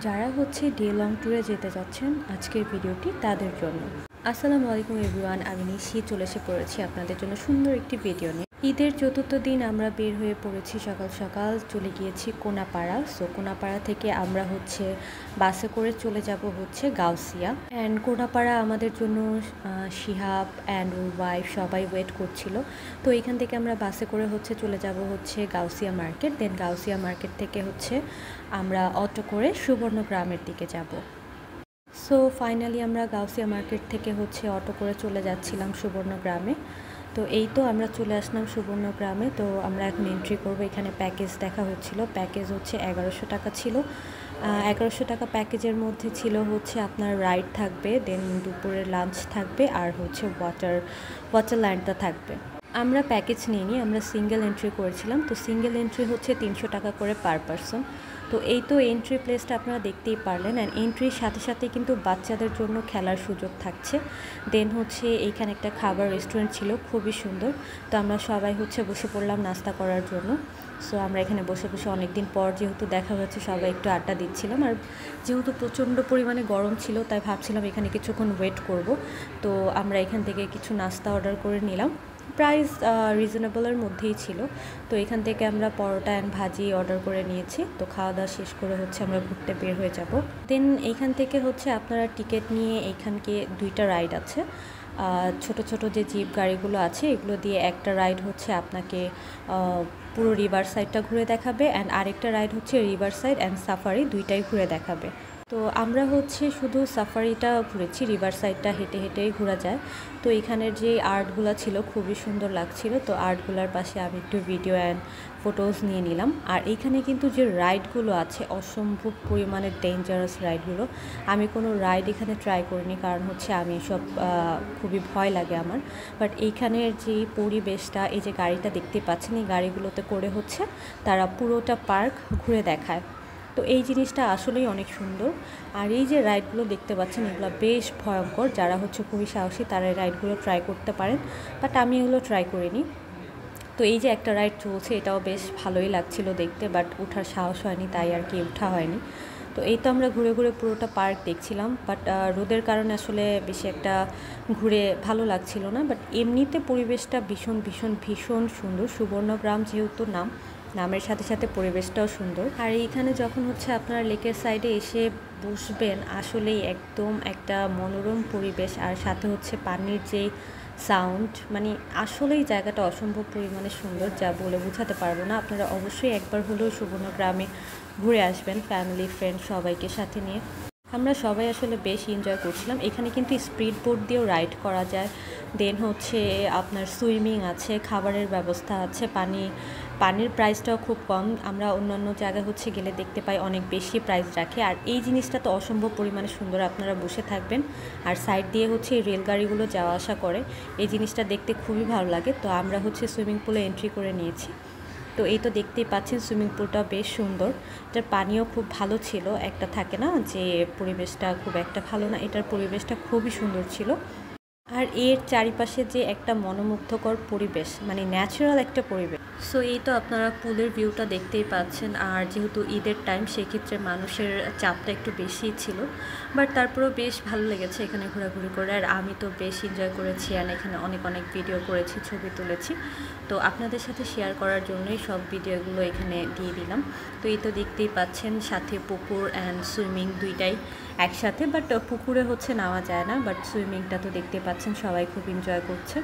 যারা হচ্ছে day long ট্যুরে যেতে যাচ্ছেন আজকের ভিডিওটি তাদের জন্য। আসসালামু আলাইকুম এভরিওয়ান, আমি নিশি চলে এসে পড়েছি আপনাদের জন্য সুন্দর একটি ভিডিও নিয়ে। ঈদের চতুর্থ দিন আমরা বের হয়ে পড়েছি, সকাল সকাল চলে গিয়েছি কোনাপাড়া। সো কোনাপাড়া থেকে আমরা হচ্ছে বাসে করে চলে যাব হচ্ছে গাউসিয়া। অ্যান্ড কোনাপাড়া আমাদের জন্য শিহাব অ্যান্ড ওর ওয়াইফ সবাই ওয়েট করছিল। তো এখান থেকে আমরা বাসে করে হচ্ছে চলে যাব হচ্ছে গাউসিয়া মার্কেট। দেন গাউসিয়া মার্কেট থেকে হচ্ছে আমরা অটো করে সুবর্ণগ্রামের দিকে যাব। সো ফাইনালি আমরা গাউসিয়া মার্কেট থেকে হচ্ছে অটো করে চলে যাচ্ছিলাম সুবর্ণগ্রামে। তো এই তো আমরা চলে আসলাম সুবর্ণগ্রামে। তো আমরা এখন এন্ট্রি করব। এখানে প্যাকেজ দেখা হচ্ছিল। প্যাকেজ হচ্ছে 1100 টাকা ছিল। 1100 টাকা প্যাকেজের মধ্যে ছিল হচ্ছে আপনার রাইড থাকবে, দেন দুপুরের লাঞ্চ থাকবে, আর হচ্ছে ওয়াটারল্যান্ডটা থাকবে। আমরা প্যাকেজ নিইনি, আমরা সিঙ্গেল এন্ট্রি করেছিলাম। তো সিঙ্গেল এন্ট্রি হচ্ছে 300 টাকা করে পার পারসন। তো এই তো এন্ট্রি প্লেসটা আপনারা দেখতেই পারলেন। অ্যান্ড এন্ট্রির সাথে সাথে কিন্তু বাচ্চাদের জন্য খেলার সুযোগ থাকছে। দেন হচ্ছে এইখানে একটা খাবার রেস্টুরেন্ট ছিল, খুবই সুন্দর। তো আমরা সবাই হচ্ছে বসে পড়লাম নাস্তা করার জন্য। সো আমরা এখানে বসে বসে অনেক দিন পর যেহেতু দেখা হচ্ছে, সবাই একটু আড্ডা দিচ্ছিলাম। আর যেহেতু প্রচণ্ড পরিমাণে গরম ছিল, তাই ভাবছিলাম এখানে কিছুক্ষণ ওয়েট করব। তো আমরা এখান থেকে কিছু নাস্তা অর্ডার করে নিলাম। প্রাইস রিজনেবলের মধ্যেই ছিল। তো এখান থেকে আমরা পরোটা অ্যান্ড ভাজি অর্ডার করে নিয়েছি। তো খাওয়া দাওয়া শেষ করে হচ্ছে আমরা ঘুরতে বের হয়ে যাব। দেন এইখান থেকে হচ্ছে আপনারা টিকিট নিয়ে এইখানকে 2টা রাইড আছে। ছোট ছোট যে জিপ গাড়িগুলো আছে, এগুলো দিয়ে একটা রাইড হচ্ছে আপনাকে পুরো রিভার সাইডটা ঘুরে দেখাবে, অ্যান্ড আরেকটা রাইড হচ্ছে রিভার সাইড অ্যান্ড সাফারি, দুইটাই ঘুরে দেখাবে। তো আমরা হচ্ছে শুধু সাফারিটা ঘুরেছি, রিভার সাইডটা হেঁটে হেঁটেই ঘোরা যায়। তো এখানের যে আর্টগুলো ছিল খুবই সুন্দর লাগছিল। তো আর্টগুলোর পাশে আমি একটু ভিডিও অ্যান্ড ফটোজ নিয়ে নিলাম। আর এইখানে কিন্তু যে রাইডগুলো আছে অসম্ভব পরিমাণে ডেঞ্জারাস রাইডগুলো। আমি কোনো রাইড এখানে ট্রাই করিনি, কারণ হচ্ছে আমি এসব খুবই ভয় লাগে আমার। বাট এইখানের যে পরিবেশটা, এই যে গাড়িটা দেখতে পাচ্ছেন, এই গাড়িগুলোতে করে হচ্ছে তারা পুরোটা পার্ক ঘুরে দেখায়। তো এই জিনিসটা আসলেই অনেক সুন্দর। আর এই যে রাইডগুলো দেখতে পাচ্ছেন, এগুলো বেশ ভয়ঙ্কর। যারা হচ্ছে খুবই সাহসী তারা এই রাইডগুলো ট্রাই করতে পারেন, বাট আমি এগুলো ট্রাই করিনি। তো এই যে একটা রাইড চলছে, এটাও বেশ ভালোই লাগছিল দেখতে, বাট ওঠার সাহস হয়নি, তাই আর কি ওঠা হয়নি। তো এই তো আমরা ঘুরে ঘুরে পুরোটা পার্ক দেখছিলাম, বাট রোদের কারণে আসলে বেশি একটা ঘুরে ভালো লাগছিল না। বাট এমনিতে পরিবেশটা ভীষণ ভীষণ ভীষণ সুন্দর। সুবর্ণগ্রাম যেহেতু নামের সাথে সাথে পরিবেশটাও সুন্দর। আর এইখানে যখন হচ্ছে আপনারা লেকের সাইডে এসে বসবেন, আসলেই একদম একটা মনোরম পরিবেশ। আর সাথে হচ্ছে পানির যে সাউন্ড, মানে আসলেই জায়গাটা অসম্ভব পরিমাণে সুন্দর, যা বলে বোঝাতে পারবো না। আপনারা অবশ্যই একবার হলেও সুবর্ণগ্রামে ঘুরে আসবেন ফ্যামিলি ফ্রেন্ড সবাইকে সাথে নিয়ে। আমরা সবাই আসলে বেশ এনজয় করছিলাম। এখানে কিন্তু স্পিড বোট দিয়েও রাইড করা যায়। দেন হচ্ছে আপনার সুইমিং আছে, খাবারের ব্যবস্থা আছে, পানির প্রাইসটাও খুব কম। আমরা অন্যান্য জায়গায় হচ্ছে গেলে দেখতে পাই অনেক বেশি প্রাইস রাখে। আর এই জিনিসটা তো অসম্ভব পরিমাণে সুন্দর। আপনারা বসে থাকবেন আর সাইড দিয়ে হচ্ছে এই রেলগাড়িগুলো যাওয়া আসা করে, এই জিনিসটা দেখতে খুবই ভালো লাগে। তো আমরা হচ্ছে সুইমিং পুলে এন্ট্রি করে নিয়েছি। তো এই তো দেখতেই পাচ্ছেন সুইমিং পুলটা বেশ সুন্দর। এটার পানিও খুব ভালো ছিল। একটা থাকে না যে পরিবেশটা খুব একটা ভালো না, এটার পরিবেশটা খুবই সুন্দর ছিল। আর এর চারিপাশে যে একটা মনোমুগ্ধকর পরিবেশ, মানে ন্যাচারাল একটা পরিবেশ। সো এই তো আপনারা পুলের ভিউটা দেখতেই পাচ্ছেন। আর যেহেতু ঈদের টাইম, সেক্ষেত্রে মানুষের চাপটা একটু বেশিই ছিল, বাট তারপরেও বেশ ভালো লেগেছে এখানে ঘোরাঘুরি করে। আর আমি তো বেশ এনজয় করেছি, আর এখানে অনেক অনেক ভিডিও করেছি, ছবি তুলেছি। তো আপনাদের সাথে শেয়ার করার জন্যই সব ভিডিওগুলো এখানে দিয়ে দিলাম। তো এই তো দেখতেই পাচ্ছেন সাথে পুকুর অ্যান্ড সুইমিং দুইটাই একসাথে। বাট পুকুরে হচ্ছে নামা যায় না, বাট সুইমিংটা তো দেখতে পাচ্ছেন সবাই খুব এনজয় করছে।